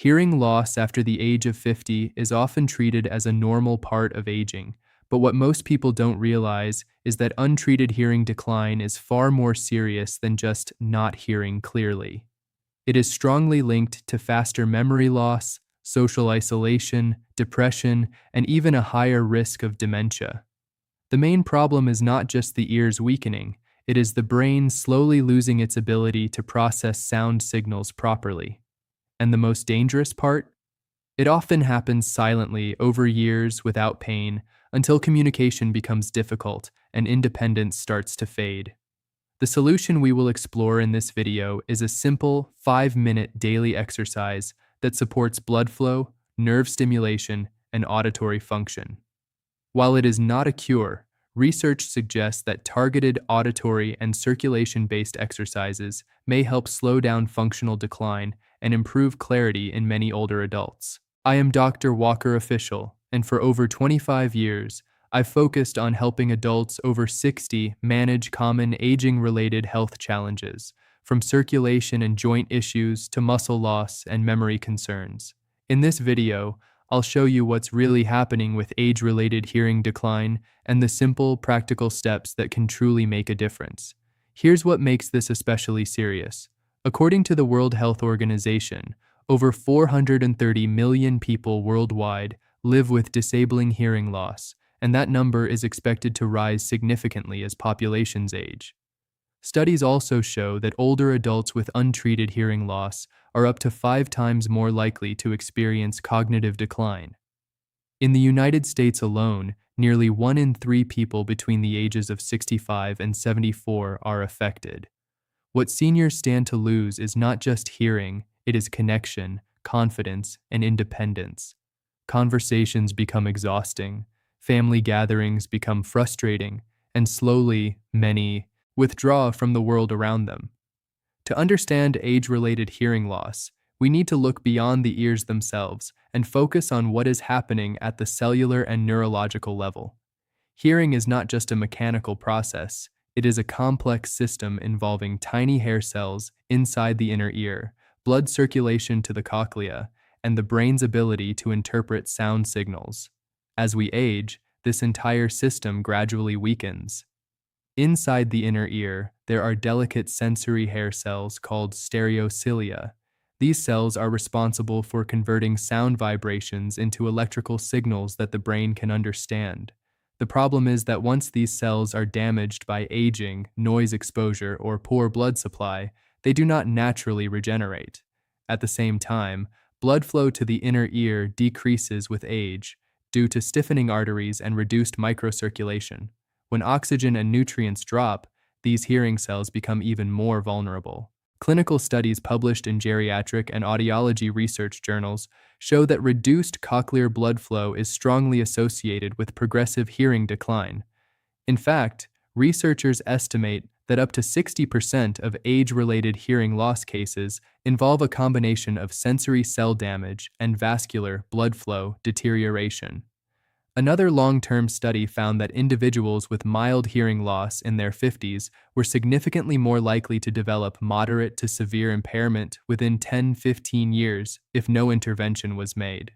Hearing loss after the age of 50 is often treated as a normal part of aging, but what most people don't realize is that untreated hearing decline is far more serious than just not hearing clearly. It is strongly linked to faster memory loss, social isolation, depression, and even a higher risk of dementia. The main problem is not just the ears weakening, it is the brain slowly losing its ability to process sound signals properly. And the most dangerous part? It often happens silently over years without pain until communication becomes difficult and independence starts to fade. The solution we will explore in this video is a simple 5-minute daily exercise that supports blood flow, nerve stimulation, and auditory function. While it is not a cure, research suggests that targeted auditory and circulation-based exercises may help slow down functional decline and improve clarity in many older adults. I am Dr. Walker Official, and for over 25 years, I've focused on helping adults over 60 manage common aging-related health challenges, from circulation and joint issues to muscle loss and memory concerns. In this video, I'll show you what's really happening with age-related hearing decline and the simple, practical steps that can truly make a difference. Here's what makes this especially serious. According to the World Health Organization, over 430 million people worldwide live with disabling hearing loss, and that number is expected to rise significantly as populations age. Studies also show that older adults with untreated hearing loss are up to 5 times more likely to experience cognitive decline. In the United States alone, nearly 1 in 3 people between the ages of 65 and 74 are affected. What seniors stand to lose is not just hearing, it is connection, confidence, and independence. Conversations become exhausting, family gatherings become frustrating, and slowly, many withdraw from the world around them. To understand age-related hearing loss, we need to look beyond the ears themselves and focus on what is happening at the cellular and neurological level. Hearing is not just a mechanical process, it is a complex system involving tiny hair cells inside the inner ear, blood circulation to the cochlea, and the brain's ability to interpret sound signals. As we age, this entire system gradually weakens. Inside the inner ear, there are delicate sensory hair cells called stereocilia. These cells are responsible for converting sound vibrations into electrical signals that the brain can understand. The problem is that once these cells are damaged by aging, noise exposure, or poor blood supply, they do not naturally regenerate. At the same time, blood flow to the inner ear decreases with age due to stiffening arteries and reduced microcirculation. When oxygen and nutrients drop, these hearing cells become even more vulnerable. Clinical studies published in geriatric and audiology research journals show that reduced cochlear blood flow is strongly associated with progressive hearing decline. In fact, researchers estimate that up to 60% of age-related hearing loss cases involve a combination of sensory cell damage and vascular blood flow deterioration. Another long-term study found that individuals with mild hearing loss in their 50s were significantly more likely to develop moderate to severe impairment within 10-15 years if no intervention was made.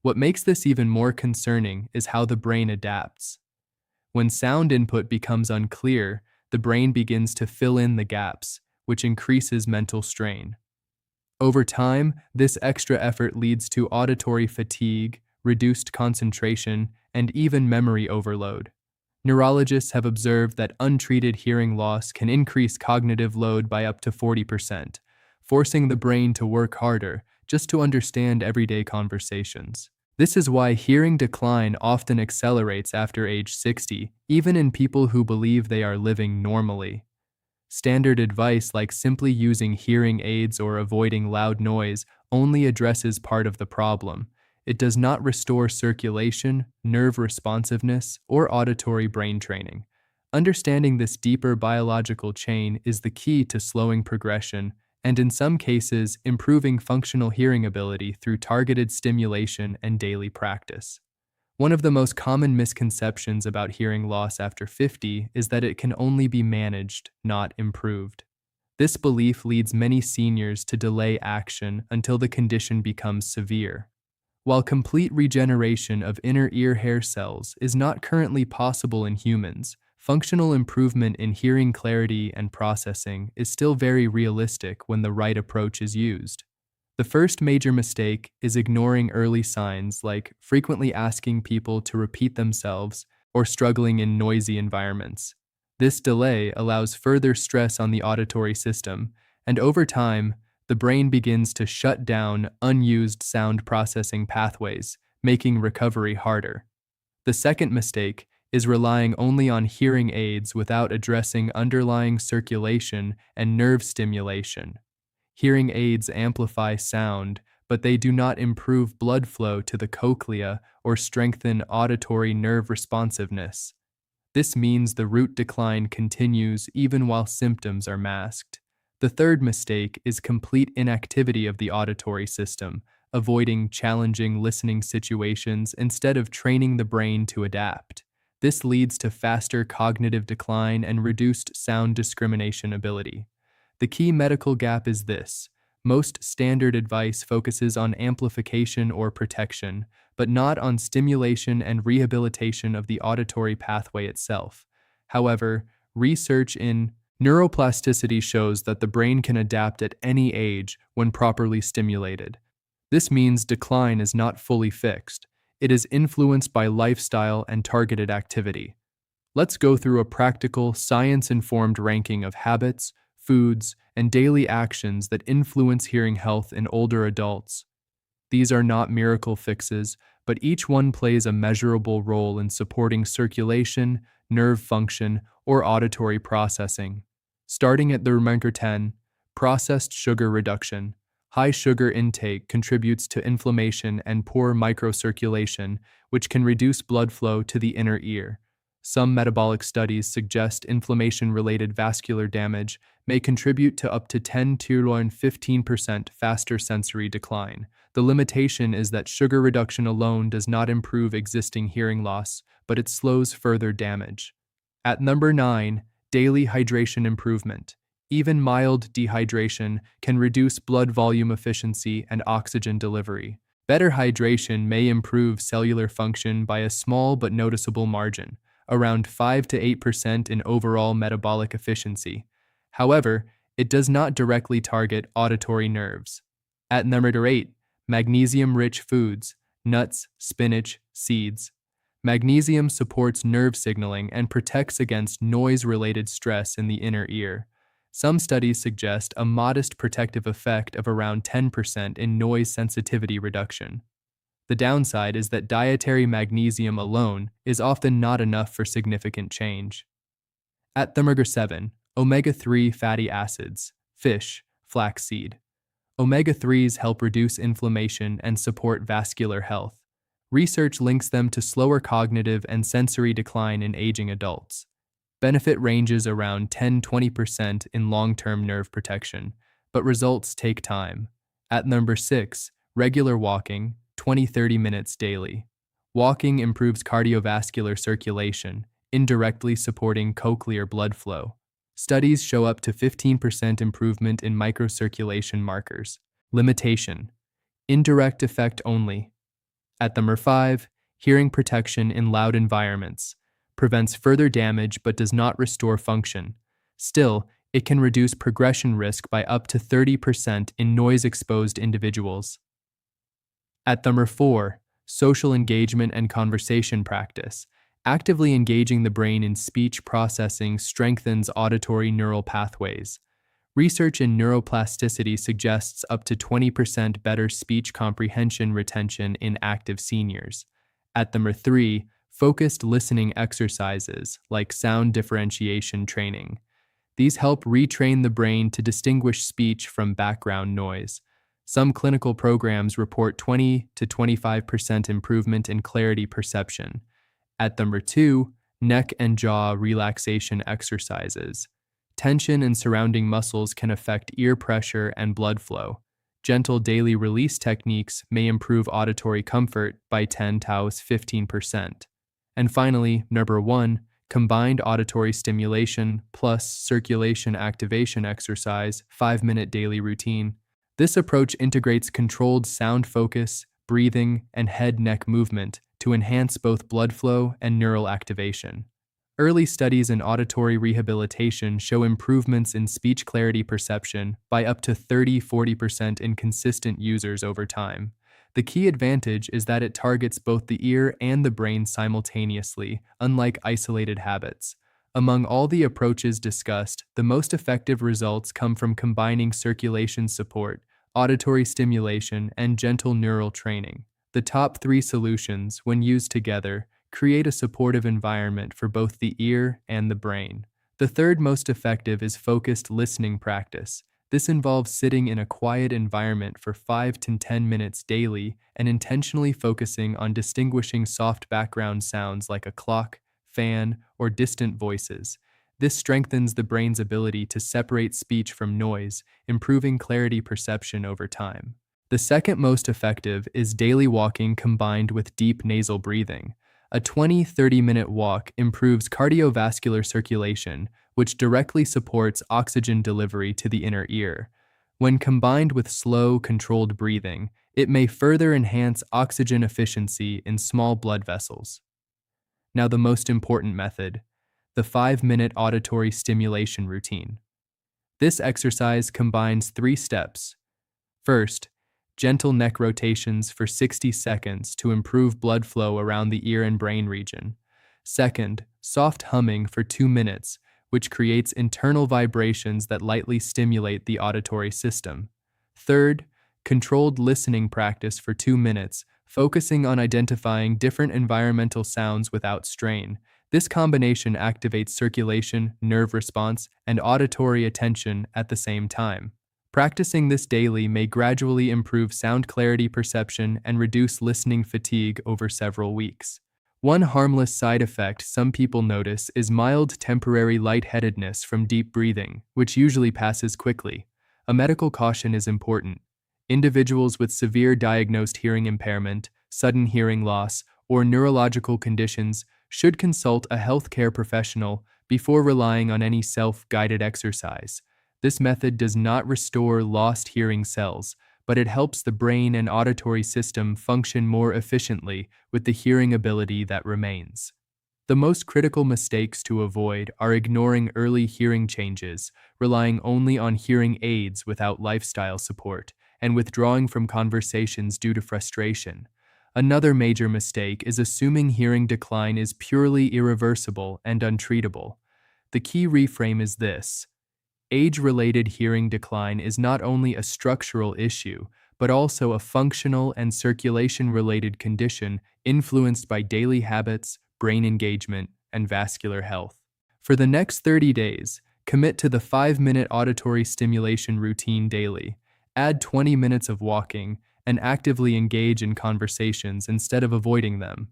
What makes this even more concerning is how the brain adapts. When sound input becomes unclear, the brain begins to fill in the gaps, which increases mental strain. Over time, this extra effort leads to auditory fatigue, reduced concentration, and even memory overload. Neurologists have observed that untreated hearing loss can increase cognitive load by up to 40%, forcing the brain to work harder just to understand everyday conversations. This is why hearing decline often accelerates after age 60, even in people who believe they are living normally. Standard advice like simply using hearing aids or avoiding loud noise only addresses part of the problem. It does not restore circulation, nerve responsiveness, or auditory brain training. Understanding this deeper biological chain is the key to slowing progression and, in some cases, improving functional hearing ability through targeted stimulation and daily practice. One of the most common misconceptions about hearing loss after 50 is that it can only be managed, not improved. This belief leads many seniors to delay action until the condition becomes severe. While complete regeneration of inner ear hair cells is not currently possible in humans, functional improvement in hearing clarity and processing is still very realistic when the right approach is used. The first major mistake is ignoring early signs like frequently asking people to repeat themselves or struggling in noisy environments. This delay allows further stress on the auditory system, and over time, the brain begins to shut down unused sound processing pathways, making recovery harder. The second mistake is relying only on hearing aids without addressing underlying circulation and nerve stimulation. Hearing aids amplify sound, but they do not improve blood flow to the cochlea or strengthen auditory nerve responsiveness. This means the root decline continues even while symptoms are masked. The third mistake is complete inactivity of the auditory system, avoiding challenging listening situations instead of training the brain to adapt. This leads to faster cognitive decline and reduced sound discrimination ability. The key medical gap is this: most standard advice focuses on amplification or protection, but not on stimulation and rehabilitation of the auditory pathway itself. However, research in neuroplasticity shows that the brain can adapt at any age when properly stimulated. This means decline is not fully fixed. It is influenced by lifestyle and targeted activity. Let's go through a practical, science-informed ranking of habits, foods, and daily actions that influence hearing health in older adults. These are not miracle fixes, but each one plays a measurable role in supporting circulation, nerve function, or auditory processing. Starting at the number 10, processed sugar reduction. High sugar intake contributes to inflammation and poor microcirculation, which can reduce blood flow to the inner ear. Some metabolic studies suggest inflammation-related vascular damage may contribute to up to 10 to 15% faster sensory decline. The limitation is that sugar reduction alone does not improve existing hearing loss, but it slows further damage. At number 9, daily hydration improvement. Even mild dehydration can reduce blood volume efficiency and oxygen delivery. Better hydration may improve cellular function by a small but noticeable margin, around 5 to 8% in overall metabolic efficiency. However, it does not directly target auditory nerves. At number 8, magnesium-rich foods, nuts, spinach, seeds. Magnesium supports nerve signaling and protects against noise-related stress in the inner ear. Some studies suggest a modest protective effect of around 10% in noise sensitivity reduction. The downside is that dietary magnesium alone is often not enough for significant change. At number 7, omega-3 fatty acids, fish, flaxseed. Omega-3s help reduce inflammation and support vascular health. Research links them to slower cognitive and sensory decline in aging adults. Benefit ranges around 10-20% in long-term nerve protection, but results take time. At number 6, regular walking, 20-30 minutes daily. Walking improves cardiovascular circulation, indirectly supporting cochlear blood flow. Studies show up to 15% improvement in microcirculation markers. Limitation: indirect effect only. At number 5, hearing protection in loud environments. Prevents further damage but does not restore function. Still, it can reduce progression risk by up to 30% in noise-exposed individuals. At number 4, social engagement and conversation practice. Actively engaging the brain in speech processing strengthens auditory neural pathways. Research in neuroplasticity suggests up to 20% better speech comprehension retention in active seniors. At number 3, focused listening exercises like sound differentiation training. These help retrain the brain to distinguish speech from background noise. Some clinical programs report 20 to 25% improvement in clarity perception. At number 2, neck and jaw relaxation exercises. Tension in surrounding muscles can affect ear pressure and blood flow. Gentle daily release techniques may improve auditory comfort by 10 to 15%. And finally, number 1, combined auditory stimulation plus circulation activation exercise 5-minute daily routine. This approach integrates controlled sound focus, breathing, and head-neck movement to enhance both blood flow and neural activation. Early studies in auditory rehabilitation show improvements in speech clarity perception by up to 30–40% in consistent users over time. The key advantage is that it targets both the ear and the brain simultaneously, unlike isolated habits. Among all the approaches discussed, the most effective results come from combining circulation support, auditory stimulation, and gentle neural training. The top three solutions, when used together, create a supportive environment for both the ear and the brain. The third most effective is focused listening practice. This involves sitting in a quiet environment for 5 to 10 minutes daily and intentionally focusing on distinguishing soft background sounds like a clock, fan, or distant voices. This strengthens the brain's ability to separate speech from noise, improving clarity perception over time. The second most effective is daily walking combined with deep nasal breathing. A 20–30-minute walk improves cardiovascular circulation, which directly supports oxygen delivery to the inner ear. When combined with slow, controlled breathing, it may further enhance oxygen efficiency in small blood vessels. Now, the most important method, the 5-minute auditory stimulation routine. This exercise combines 3 steps. First, gentle neck rotations for 60 seconds to improve blood flow around the ear and brain region. Second, soft humming for 2 minutes, which creates internal vibrations that lightly stimulate the auditory system. Third, controlled listening practice for 2 minutes, focusing on identifying different environmental sounds without strain. This combination activates circulation, nerve response, and auditory attention at the same time. Practicing this daily may gradually improve sound clarity perception and reduce listening fatigue over several weeks. One harmless side effect some people notice is mild temporary lightheadedness from deep breathing, which usually passes quickly. A medical caution is important. Individuals with severe diagnosed hearing impairment, sudden hearing loss, or neurological conditions should consult a healthcare professional before relying on any self-guided exercise. This method does not restore lost hearing cells, but it helps the brain and auditory system function more efficiently with the hearing ability that remains. The most critical mistakes to avoid are ignoring early hearing changes, relying only on hearing aids without lifestyle support, and withdrawing from conversations due to frustration. Another major mistake is assuming hearing decline is purely irreversible and untreatable. The key reframe is this: age-related hearing decline is not only a structural issue, but also a functional and circulation-related condition influenced by daily habits, brain engagement, and vascular health. For the next 30 days, commit to the 5-minute auditory stimulation routine daily. Add 20 minutes of walking and actively engage in conversations instead of avoiding them.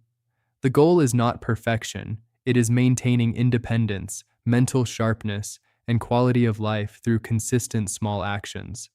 The goal is not perfection, it is maintaining independence, mental sharpness, and quality of life through consistent small actions.